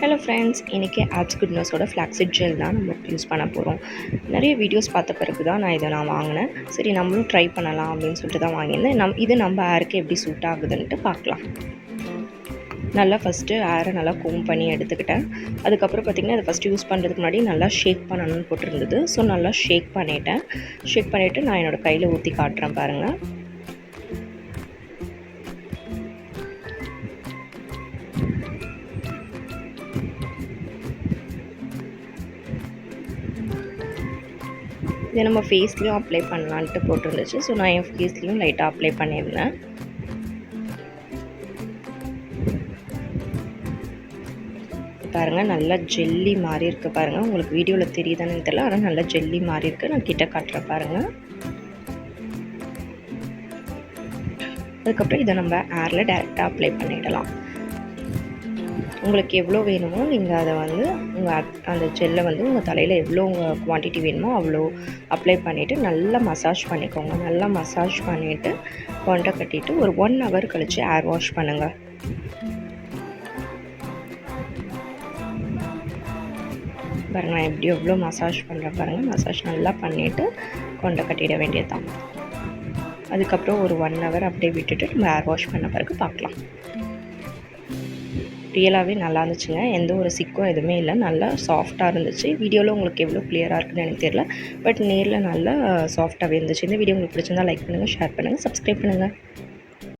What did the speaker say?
Hello friends, இன்றைக்கி apps குட்னஸோட flaxseed gel தான் நம்ம யூஸ் பண்ண போகிறோம். நிறைய வீடியோஸ் பார்த்த பிறகு தான் நான் வாங்கினேன். சரி நம்மளும் ட்ரை பண்ணலாம் அப்படின்னு சொல்லிட்டு தான் வாங்கியிருந்தேன். இது நம்ம ஹேருக்கு எப்படி சூட் ஆகுதுன்ட்டு பார்க்கலாம். நல்லா ஃபஸ்ட்டு ஹேரை நல்லா கோம் பண்ணி எடுத்துக்கிட்டேன். அதுக்கப்புறம் பார்த்திங்கன்னா அதை ஃபஸ்ட்டு யூஸ் பண்ணுறதுக்கு முன்னாடி நல்லா ஷேக் பண்ணணும்னு போட்டிருந்தது. ஸோ நல்லா ஷேக் பண்ணிவிட்டு நான் என்னோடய கையில் ஊற்றி காட்டுறேன் பாருங்கள். இதை நம்ம ஃபேஸ்லேயும் அப்ளை பண்ணலான்ட்டு போட்டிருந்துச்சு. ஸோ நான் என் ஃபேஸ்லேயும் லைட்டாக அப்ளை பண்ணியிருந்தேன். பாருங்கள், நல்லா ஜெல்லி மாதிரி இருக்குது பாருங்கள். உங்களுக்கு வீடியோவில் தெரியுதான்னு தெரியல, ஆனால் நல்லா ஜெல்லி மாதிரி இருக்குது. நான் கிட்ட காட்டுறேன் பாருங்கள். அதுக்கப்புறம் இதை நம்ம ஹேரில் டேரெக்டாக அப்ளை பண்ணிடலாம். உங்களுக்கு எவ்வளோ வேணுமோ நீங்கள் அதை அந்த ஜெல்லை உங்கள் தலையில் எவ்வளோ உங்கள் குவான்டிட்டி வேணுமோ அவ்வளோ அப்ளை பண்ணிவிட்டு நல்லா மசாஜ் பண்ணிக்கோங்க. நல்லா மசாஜ் பண்ணிவிட்டு கொண்டை கட்டிட்டு ஒரு 1 hour கழித்து ஹேர் வாஷ் பண்ணுங்கள். பாருங்கள், நான் எப்படி எவ்வளோ மசாஜ் பண்ணுறேன் பாருங்கள். மசாஜ் நல்லா பண்ணிவிட்டு கொண்டை கட்டிட வேண்டியது தான். அதுக்கப்புறம் ஒரு 1 hour அப்படியே விட்டுட்டு நம்ம ஹேர் வாஷ் பண்ண பிறகு பார்க்கலாம். ரியலாகவே நல்லா இருந்துச்சுங்க. எந்த ஒரு சிக்கும் எதுவுமே இல்லை. நல்லா சாஃப்டாக இருந்துச்சு. வீடியோவில் உங்களுக்கு எவ்வளோ கிளியராக இருக்குதுன்னு எனக்கு தெரியல, பட் நேரில் நல்லா சாஃப்டாகவே இருந்துச்சு. இந்த வீடியோ உங்களுக்கு பிடிச்சிருந்தால் லைக் பண்ணுங்கள், ஷேர் பண்ணுங்கள், சப்ஸ்கிரைப் பண்ணுங்கள்.